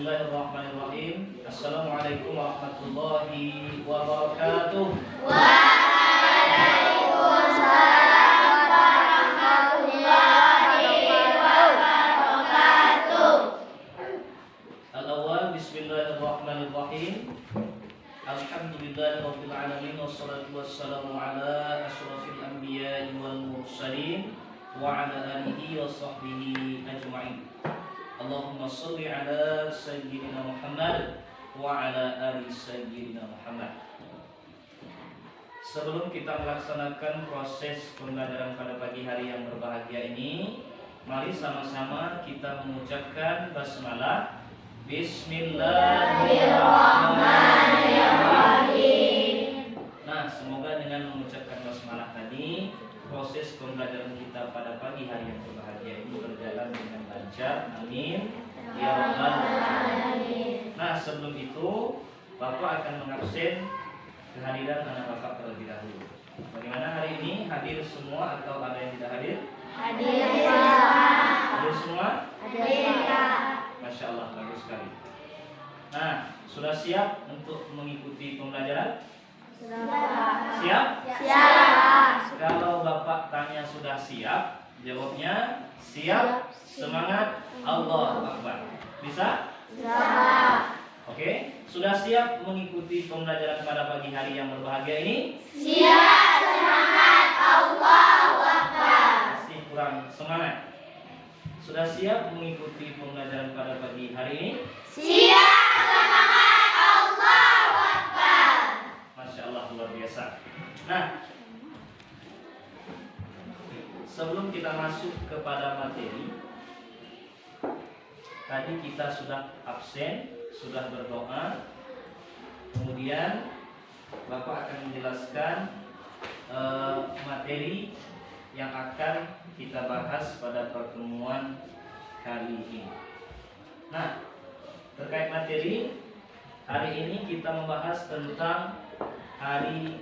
Bismillahirrahmanirrahim. Assalamualaikum warahmatullahi wabarakatuh. Waalaikumsalam warahmatullahi wabarakatuh. Al-awwal bismillahirrahmanirrahim. Alhamdulillahirabbil alamin wassalatu wassalamu ala asyrafil anbiya'i wal mursalin wa ala alihi wa sahbihi ajma'in. Allahumma shalli ala sayyidina Muhammad wa ala ali sayyidina Muhammad. Sebelum kita melaksanakan proses pembelajaran pada pagi hari yang berbahagia ini, mari sama-sama kita mengucapkan basmalah. Bismillahirrahmanirrahim. Nah, semoga dengan mengucapkan basmalah tadi, proses pembelajaran kita pada pagi hari yang berbahagia ini berjalan dengan lancar. Amin ya rabbal alamin. Nah, sebelum itu Bapak akan mengabsen kehadiran anak Bapak terlebih dahulu. Bagaimana hari ini? Hadir semua atau ada yang tidak hadir? Hadir, Pak. Hadir semua? Hadir, Pak. Masya Allah, bagus sekali. Nah, sudah siap untuk mengikuti pembelajaran? Siap? Siap. Kalau Bapak tanya sudah siap, jawabnya siap, semangat, Allahu Akbar. Bisa? Siap. Oke, sudah siap mengikuti pembelajaran pada pagi hari yang berbahagia ini? Siap, semangat, Allahu Akbar. Masih kurang semangat. Sudah siap mengikuti pembelajaran pada pagi hari ini? Siap, semangat, Allahu Akbar. Masya Allah, luar biasa. Nah, sebelum kita masuk kepada materi, tadi kita sudah absen, sudah berdoa. Kemudian Bapak akan menjelaskan materi yang akan kita bahas pada pertemuan kali ini. Nah, terkait materi, hari ini kita membahas tentang hari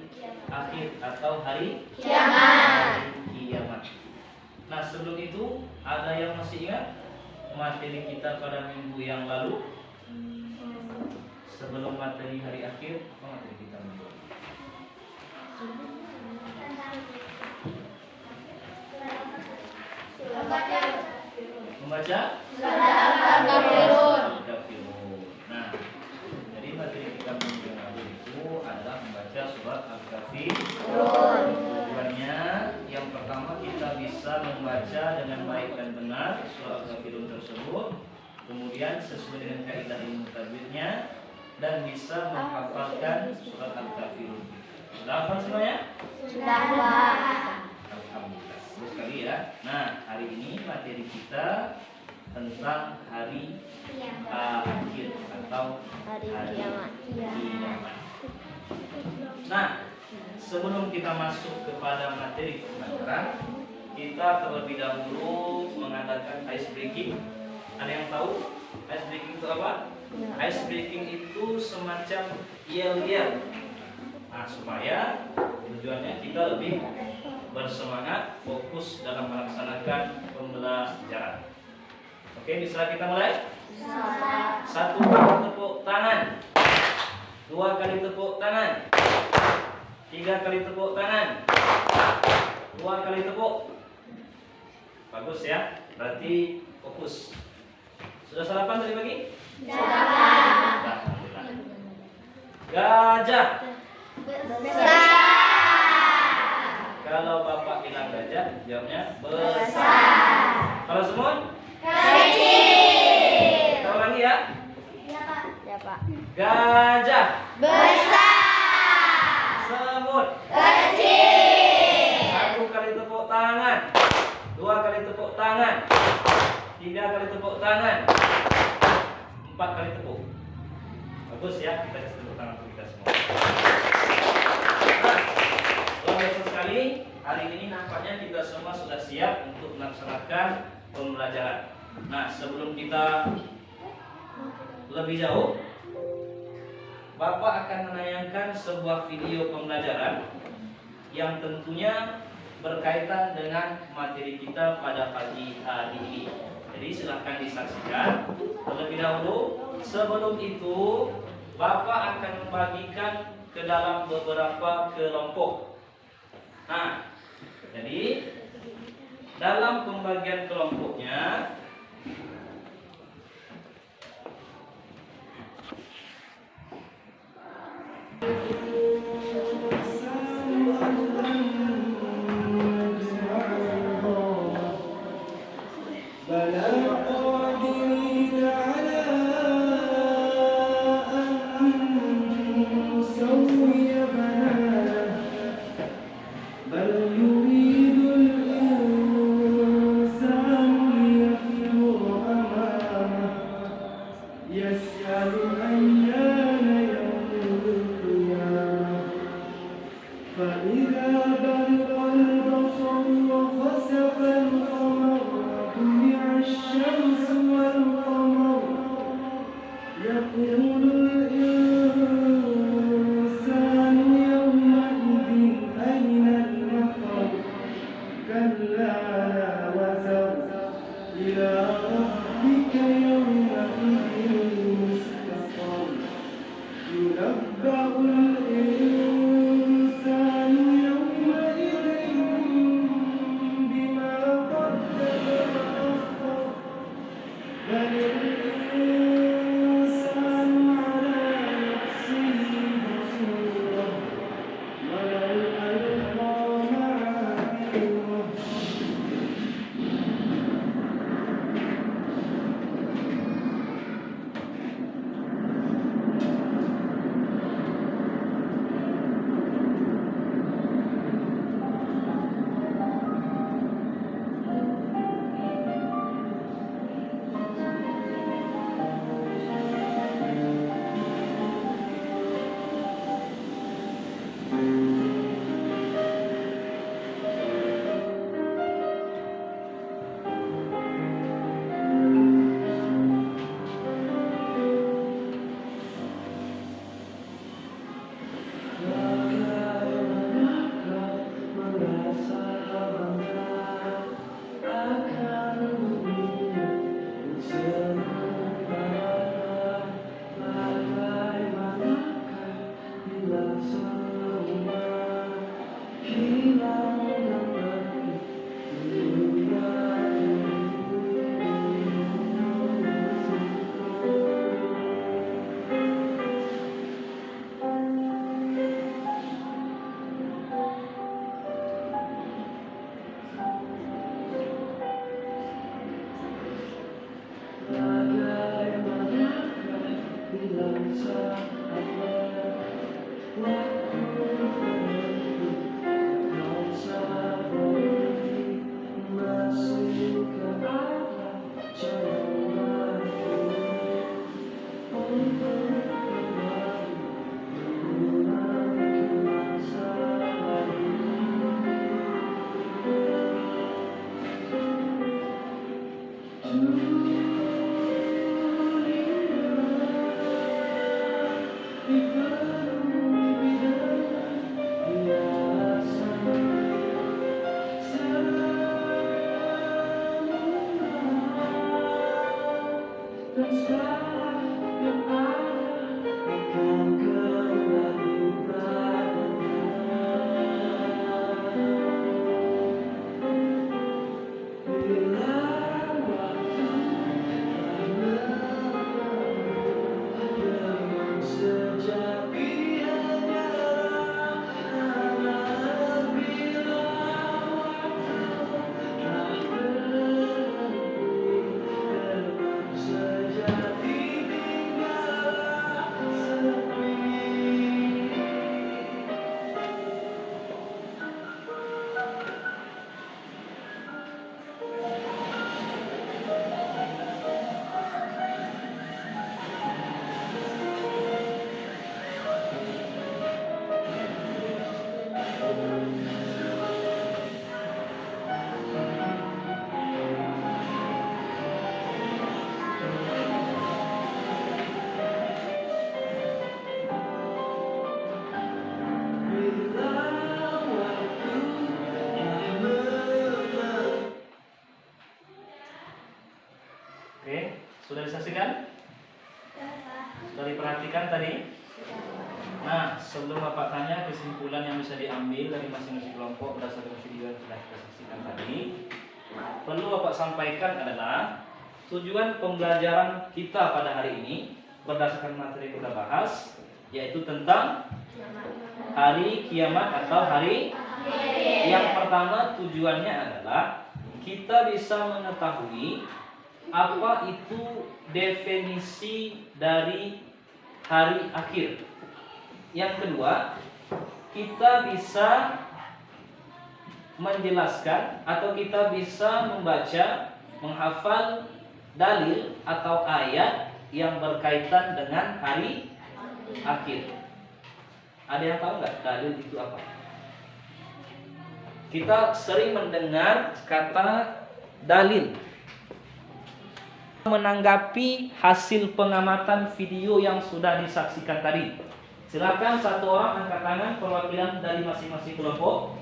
akhir atau hari Kiamat. kiamat. Nah, sebelum itu ada yang masih ingat materi kita pada minggu yang lalu? Sebelum materi hari akhir, apa materi kita minggu lalu? Membaca Surat Al-Kafirun. Nah, jadi materi kita minggu yang lalu itu adalah membaca surat Al-Kafirun. Tujuannya yang pertama kita bisa membaca dengan baik dan benar surat Al-Kafirun tersebut, kemudian sesuai dengan kaidah ilmu tajwidnya, dan bisa menghafalkan surat Al-Kafirun. Sudah hafal semuanya? Sudah, Pak. Alhamdulillah. Terus sekali ya. Nah, hari ini materi kita tentang hari akhir atau hari kiamat. Nah, sebelum kita masuk kepada materi pembelajaran, kita terlebih dahulu mengadakan ice breaking. Ada yang tahu ice breaking itu apa? Ice breaking itu semacam yel-yel. Nah, supaya tujuannya kita lebih bersemangat, fokus dalam melaksanakan pembelajaran. Oke, bisa kita mulai? Satu kali tepuk tangan, dua kali tepuk tangan, tiga kali tepuk tangan, dua kali tepuk. Bagus ya, berarti fokus. Sudah sarapan tadi pagi? Sudah. Alhamdulillah. Gajah. Besar. Kalau Bapak bilang gajah, jawabnya besar. Besar. Kalau semut? Kecil. Kita ulangi ya. Ya, Pak. Gajah. Besar. Semut. Kecil. Satu kali tepuk tangan, dua kali tepuk tangan, tiga kali tepuk tangan, empat kali tepuk. Bagus ya, kita kasih tepuk tangan untuk kita semua. Nah, luar biasa sekali. Hari ini nampaknya kita semua sudah siap untuk melaksanakan pembelajaran. Nah, sebelum kita lebih jauh, Bapak akan menayangkan sebuah video pembelajaran yang tentunya berkaitan dengan materi kita pada pagi hari ini. Jadi silahkan disaksikan terlebih dahulu. Sebelum itu, Bapak akan membagikan ke dalam beberapa kelompok. Nah, jadi dalam pembagian kelompoknya sebelum Bapak tanya kesimpulan yang bisa diambil dari masing-masing kelompok berdasarkan video yang sudah kita saksikan tadi, perlu Bapak sampaikan adalah tujuan pembelajaran kita pada hari ini berdasarkan materi yang kita bahas, yaitu tentang hari kiamat atau hari. Yang pertama tujuannya adalah kita bisa mengetahui apa itu definisi dari hari akhir. Yang kedua, kita bisa menjelaskan atau kita bisa membaca, menghafal dalil atau ayat yang berkaitan dengan hari akhir. Ada yang tahu nggak dalil itu apa? Kita sering mendengar kata dalil menanggapi hasil pengamatan video yang sudah disaksikan tadi. Silakan satu orang angkat tangan perwakilan dari masing-masing kelompok.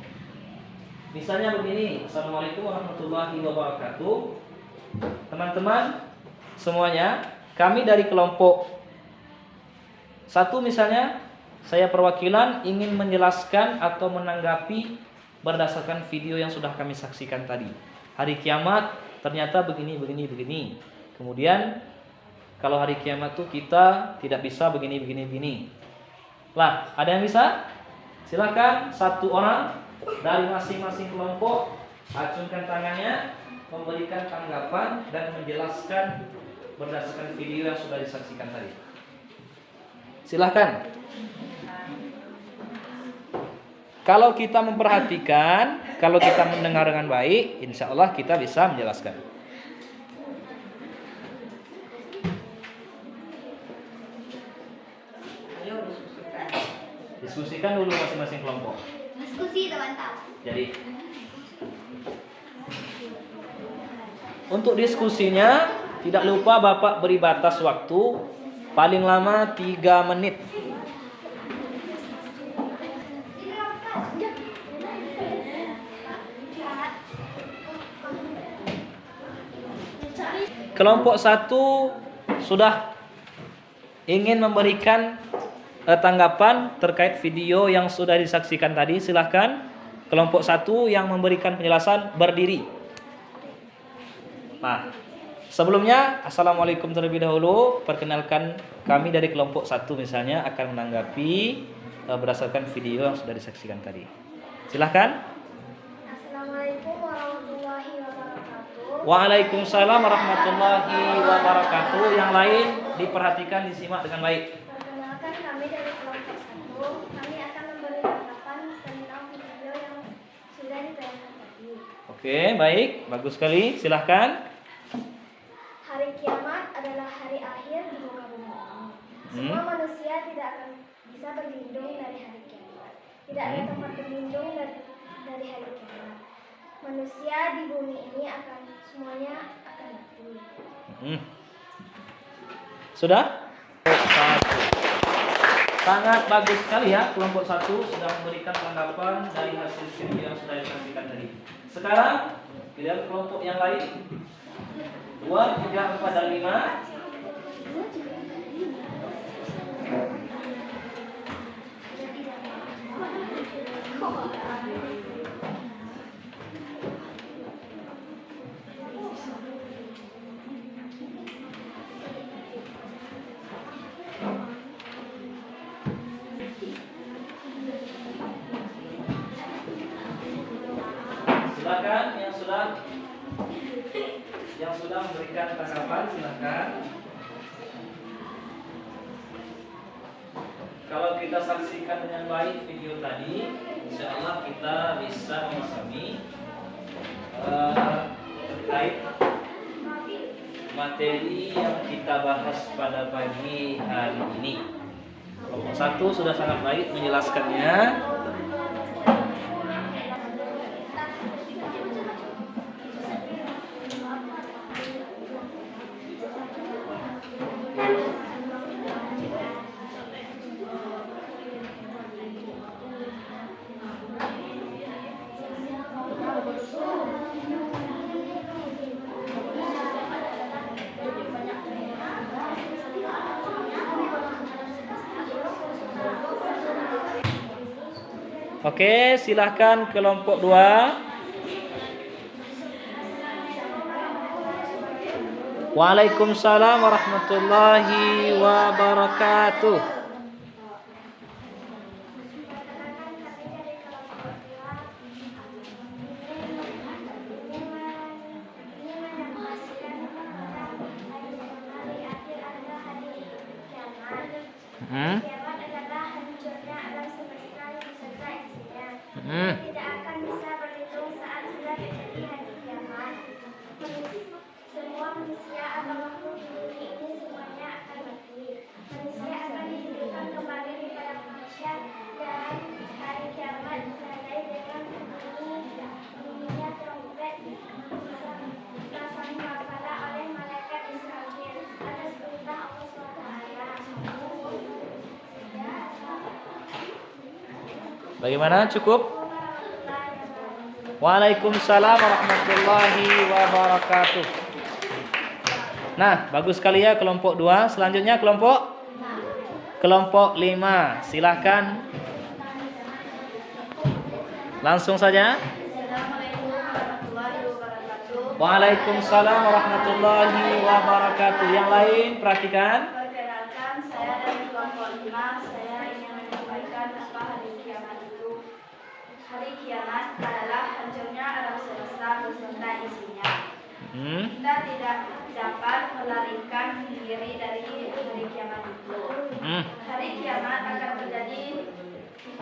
Misalnya begini, Assalamualaikum warahmatullahi wabarakatuh. Teman-teman semuanya, kami dari kelompok 1 misalnya, saya perwakilan ingin menjelaskan atau menanggapi berdasarkan video yang sudah kami saksikan tadi. Hari kiamat ternyata begini. Kemudian kalau hari kiamat tuh kita tidak bisa begini. Lah, ada yang bisa? Silakan satu orang dari masing-masing kelompok acungkan tangannya, memberikan tanggapan dan menjelaskan berdasarkan video yang sudah disaksikan tadi. Silakan. Kalau kita memperhatikan, kalau kita mendengar dengan baik, insya Allah kita bisa menjelaskan. Ayo diskusikan. Diskusikan dulu masing-masing kelompok. Diskusi teman-teman. Jadi, untuk diskusinya tidak lupa Bapak beri batas waktu paling lama 3 menit. Kelompok 1 sudah ingin memberikan tanggapan terkait video yang sudah disaksikan tadi. Silahkan kelompok 1 yang memberikan penjelasan berdiri. Nah, sebelumnya Assalamualaikum terlebih dahulu. Perkenalkan, kami dari kelompok 1 misalnya akan menanggapi berdasarkan video yang sudah disaksikan tadi. Silahkan. Assalamualaikum warahmatullahi wabarakatuh. Waalaikumsalam warahmatullahi wabarakatuh. Yang lain diperhatikan, disimak dengan baik. Perkenalkan, kami dari kelompok 1. Kami akan memberi tanggapan tentang video yang sudah ditayangkan tadi. Oke, baik, bagus sekali. Silahkan. Hari kiamat adalah hari akhir di muka bumi ini. Semua manusia tidak akan bisa berlindung dari hari kiamat. Tidak ada tempat berlindung dari hari kiamat. Manusia di bumi ini semuanya akan mati. Sudah? Sangat bagus sekali ya, kelompok 1 sudah memberikan tanggapan dari hasil video yang sudah disaksikan tadi. Sekarang kita kelompok yang lain. 2, 3, 4, dan 5. Silakan yang sudah memberikan tanggapan, silakan. Kalau kita saksikan dengan baik video tadi, insya Allah kita bisa memahami terkait materi yang kita bahas pada pagi hari ini. Kelompok 1 sudah sangat baik menjelaskannya. Oke, silahkan kelompok 2. Waalaikumsalam warahmatullahi wabarakatuh. Kiamat adalah hancurnya alam semesta beserta isinya. Tidak akan bisa berhitung saat sudah terjadi hari kiamat. Semua manusia atau makhluk di bumi ini semuanya akan mati. Manusia akan dihidupkan kembali kepada manusia dan hari kiamat ditandai dengan bunyinya trompet dipasangi kepala oleh malaikat Israfil atas perintah Allah SWT. Bagaimana? Cukup? Waalaikumsalam warahmatullahi wabarakatuh. Nah, bagus sekali ya kelompok 2. Selanjutnya kelompok 5. Silahkan. Langsung saja. Waalaikumsalam warahmatullahi wabarakatuh. Yang lain perhatikan. Perkenalkan, saya dari kelompok 5. Saya ingin menyampaikan apa hari kiamat itu. Hari kiamat adalah hancurnya alam semesta beserta isinya. Kita tidak dapat melarikan diri dari hari kiamat itu. Hari kiamat akan terjadi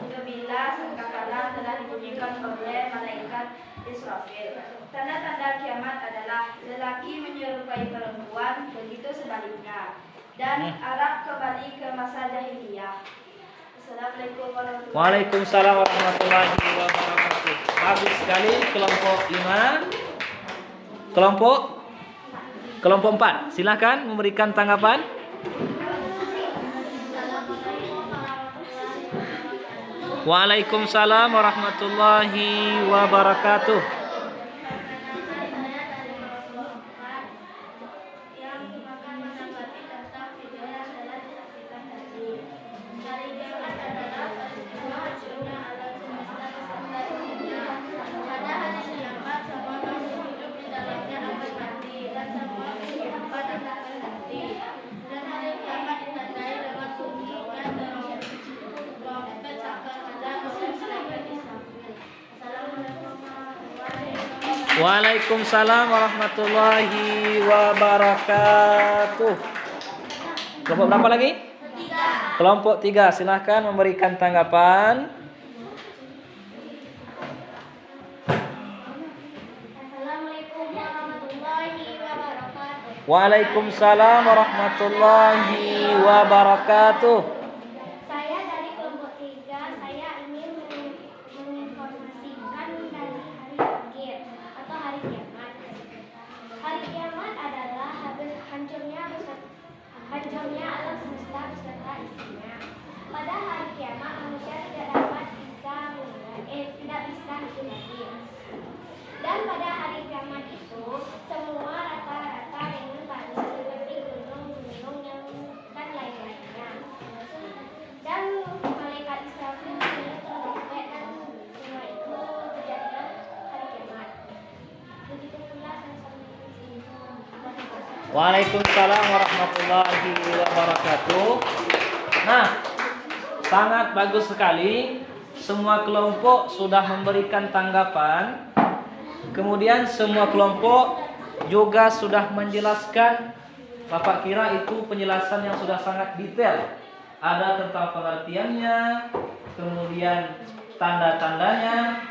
apabila sangkakala telah dibunyikan oleh malaikat Israfil. Tanda-tanda kiamat adalah lelaki menyerupai perempuan, begitu sebaliknya, dan Arab kembali ke masa jahiliyah. Assalamualaikum warahmatullahi wabarakatuh. Waalaikumsalam warahmatullahi wabarakatuh. Bagus sekali kelompok 5. Kelompok 4. Silakan memberikan tanggapan. Waalaikumsalam warahmatullahi wabarakatuh. Waalaikumsalam warahmatullahi wabarakatuh. Kelompok berapa lagi? Kelompok 3. Silahkan memberikan tanggapan. Assalamualaikum warahmatullahi wabarakatuh. Waalaikumsalam warahmatullahi wabarakatuh. Saya dari kelompok 3. Saya ingin menginformasikan dari hari akhir atau hari kiamat. Hari kiamat adalah hancurnya alam semesta beserta isinya. Pada hari kiamat manusia tidak bisa hidup lagi. Dan pada hari kiamat itu semua rata-rata dengan panas seperti gunung-gunung yang dan lain-lainnya. Dan malaikat Israfil mendengar trompet dan semua itu terjadilah hari kiamat. Begitu pula Waalaikumsalam warahmatullahi wabarakatuh. Nah, sangat bagus sekali. Semua kelompok sudah memberikan tanggapan. Kemudian semua kelompok juga sudah menjelaskan. Bapak kira itu penjelasan yang sudah sangat detail. Ada tentang pengertiannya, kemudian tanda-tandanya.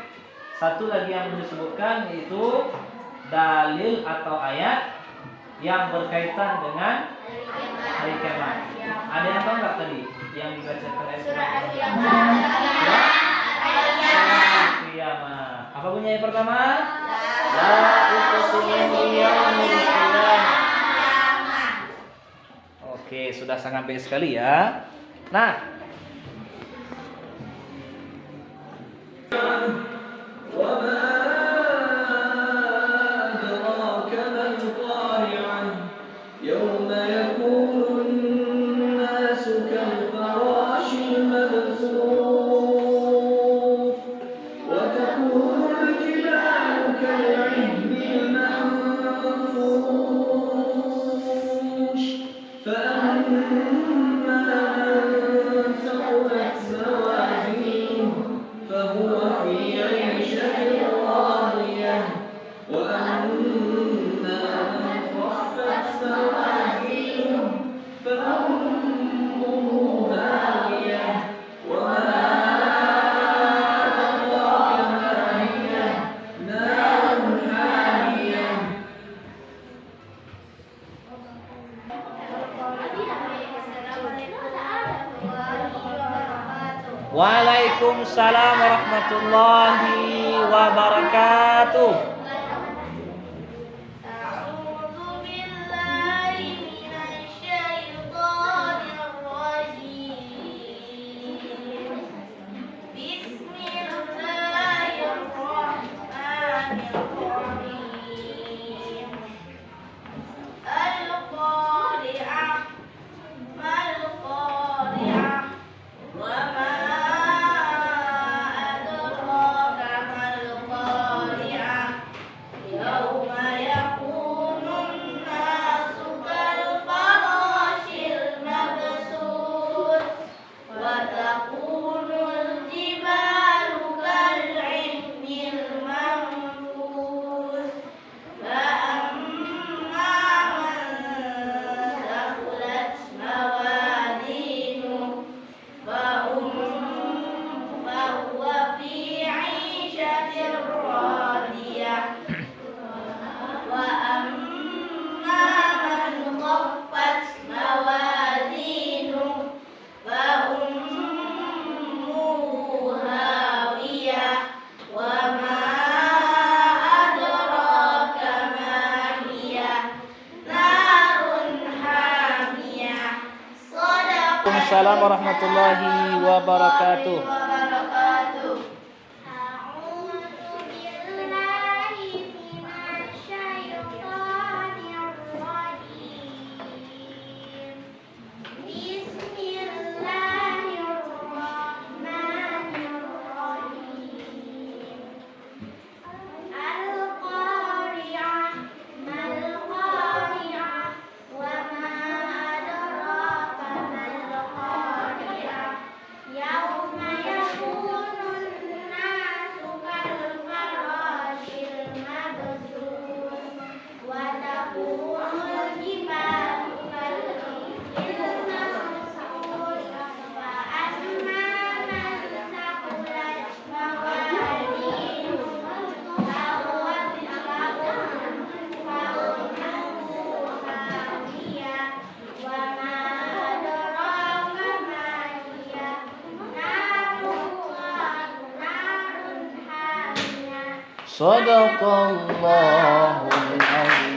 Satu lagi yang disebutkan yaitu dalil atau ayat yang berkaitan dengan hari kiamat. Ada yang tahu nggak tadi yang dibacakan ayat Surah Al-Qiyamah? Apa bunyi yang pertama? La uqsimu biyaumil qiyamah. Oke, sudah sangat baik sekali ya. Nah, يوم يكون الناس كالفراش المبثوث Waalaikumsalam warahmatullahi wabarakatuh. A'udzu billahi minasyaitonir rajim. Bismillahirrahmanirrahim. Al-Qari'ah, mal-Qari'ah, wa ma adraka mal-Qari'ah. Yauma yakunun nasu kal-farashil mabsus wa takunul jibalu kal-'ihnil manfus. Fa amma man thaqulat mawazinuhu fa huwa fi 'ishatin radiyah. Wa amma man khaffat mawazinuhu fa ummuhu hawiyah. Wa ma adraka ma hiya narun hamiyah. Waalaikumsalam warahmatullahi wabarakatuh. A'udzu billahi minasyaitonir rajim. Bismillahirrahmanirrahim. Al-Qari'ah, mal-Qari'ah, wa ma adraka mal-Qari'ah. Yauma yakunun nasu kal-farashil mabsus wa takunul jibalu kal-'ihnil manfus. Fa amma man thaqulat mawazinuhu fa huwa fi 'ishatin radiyah. Wa ma adraka ma hiya narun hamiyah. Shadaqallahul azim.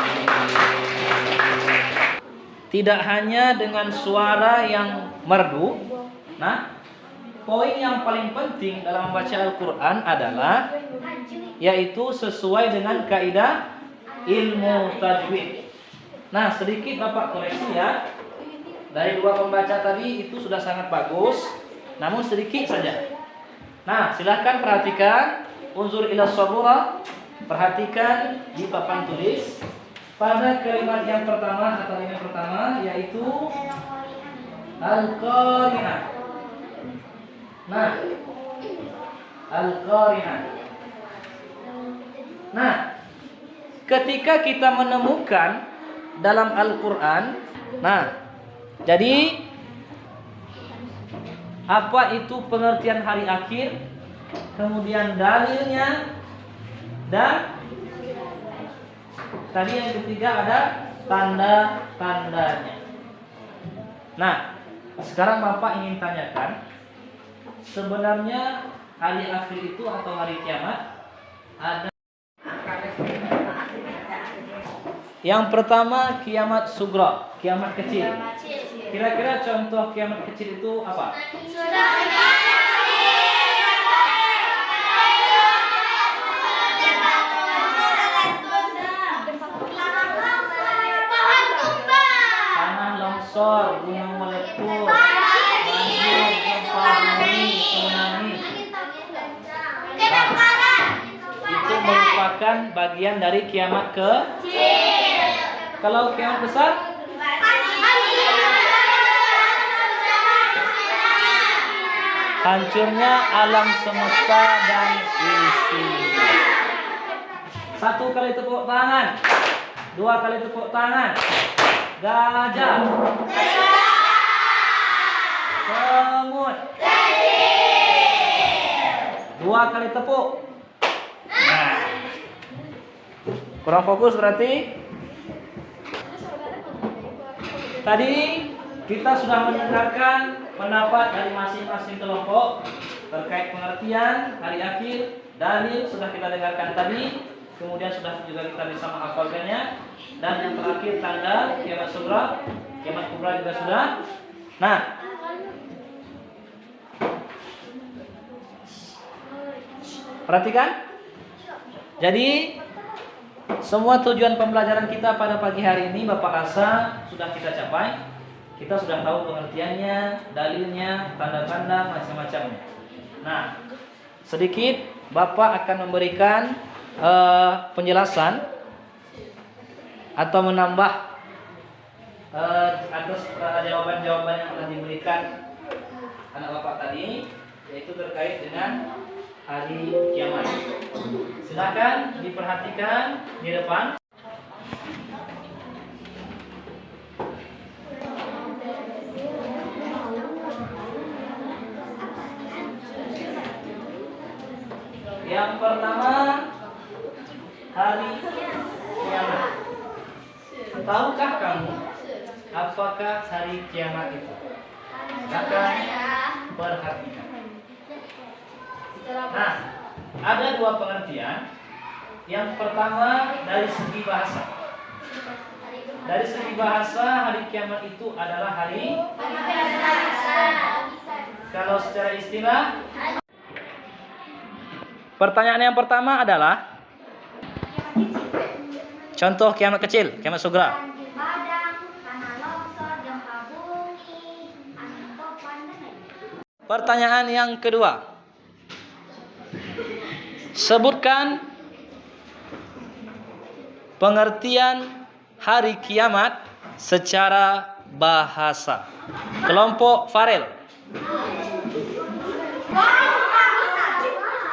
Tidak hanya dengan suara yang merdu. Nah, poin yang paling penting dalam membaca Al-Quran adalah yaitu sesuai dengan kaidah ilmu tajwid. Nah, sedikit Bapak koreksi ya. Dari dua pembaca tadi itu sudah sangat bagus, namun sedikit saja. Nah, silahkan perhatikan unzur ila sabura. Perhatikan di papan tulis pada kalimat yang pertama atau yang pertama yaitu Al-Qari'ah. Nah, Al-Qari'ah. Nah, ketika kita menemukan dalam Al-Quran, nah, jadi apa itu pengertian hari akhir, kemudian dalilnya, dan tadi yang ketiga ada tanda-tandanya. Nah, sekarang Bapak ingin tanyakan, sebenarnya hari akhir itu atau hari kiamat ada. Yang pertama kiamat sugra, kiamat kecil. Kira-kira contoh kiamat kecil itu apa? Tanah longsor, gunung meletus, banjir, gempa bumi, tsunami. Itu merupakan bagian dari kiamat kecil. Kalau kiamat besar? Hancurnya alam semesta dan isinya. Satu kali tepuk tangan, dua kali tepuk tangan. Gajah, semut, dua kali tepuk. Nah, kurang fokus berarti. Tadi kita sudah mendengarkan pendapat dari masing-masing kelompok terkait pengertian hari akhir. Dalil sudah kita dengarkan tadi, kemudian sudah juga kita bisa menghafalkannya, dan yang terakhir tanda kiamat sughra, kiamat kubra juga sudah. Nah, perhatikan. Jadi semua tujuan pembelajaran kita pada pagi hari ini Bapak rasa sudah kita capai. Kita sudah tahu pengertiannya, dalilnya, tanda-tanda, macam-macamnya. Nah, sedikit Bapak akan memberikan penjelasan atau menambah atas jawaban-jawaban yang telah diberikan anak Bapak tadi, yaitu terkait dengan hari kiamat. Silakan diperhatikan di depan. Yang pertama, hari kiamat. Tahukah kamu apakah hari kiamat itu? Silakan perhatikan. Nah, ada dua pengertian. Yang pertama dari segi bahasa. Dari segi bahasa, hari kiamat itu adalah hari. Kalau secara istilah, pertanyaan yang pertama adalah contoh kiamat kecil, kiamat sughra. Pertanyaan yang kedua, sebutkan pengertian hari kiamat secara bahasa. Kelompok Farel.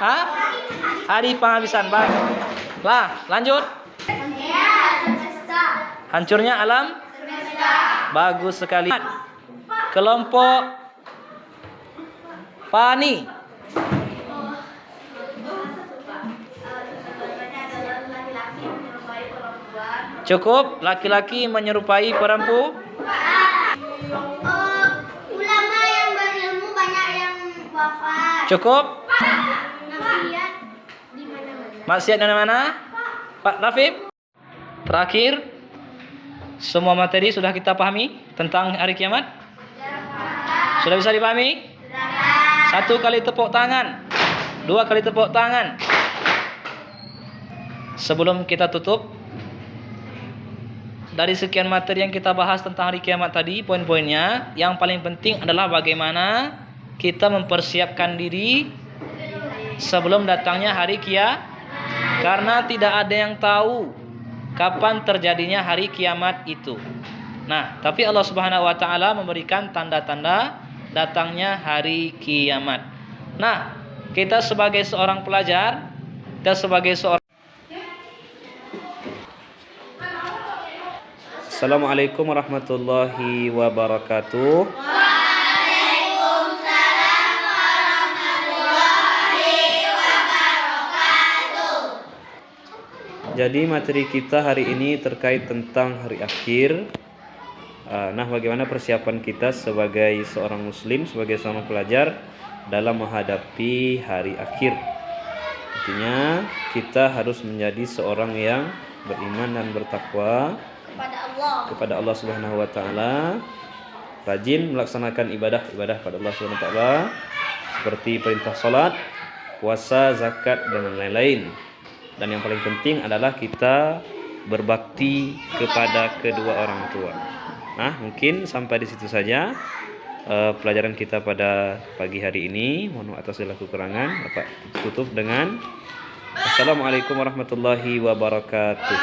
Hah? Hari penghabisan. Lah, lanjut. Hancurnya alam. Bagus sekali. Kelompok Pani. Cukup, laki-laki menyerupai perempuan. Ulama yang berilmu banyak yang wafat. Cukup. Maksiat di mana-mana. Maksiat di mana-mana. Pak Rafif. Terakhir, semua materi sudah kita pahami tentang hari kiamat? Sudah bisa dipahami? Satu kali tepuk tangan. Dua kali tepuk tangan. Sebelum kita tutup, dari sekian materi yang kita bahas tentang hari kiamat tadi, poin-poinnya, yang paling penting adalah bagaimana kita mempersiapkan diri sebelum datangnya hari kiamat. Karena tidak ada yang tahu kapan terjadinya hari kiamat itu. Nah, tapi Allah Subhanahu wa taala memberikan tanda-tanda datangnya hari kiamat. Nah, kita sebagai seorang pelajar, kita sebagai seorang. Assalamualaikum warahmatullahi wabarakatuh. Waalaikumsalam warahmatullahi wabarakatuh. Jadi materi kita hari ini terkait tentang hari akhir. Nah, bagaimana persiapan kita sebagai seorang muslim, sebagai seorang pelajar dalam menghadapi hari akhir. Artinya kita harus menjadi seorang yang beriman dan bertakwa kepada Allah Subhanahu wa taala, rajin melaksanakan ibadah-ibadah pada Allah Subhanahu wa taala seperti perintah salat, puasa, zakat dan lain-lain. Dan yang paling penting adalah kita berbakti kepada kedua orang tua. Nah, mungkin sampai di situ saja pelajaran kita pada pagi hari ini. Mohon maaf atas segala kekurangan. Bapak tutup dengan Assalamualaikum warahmatullahi wabarakatuh.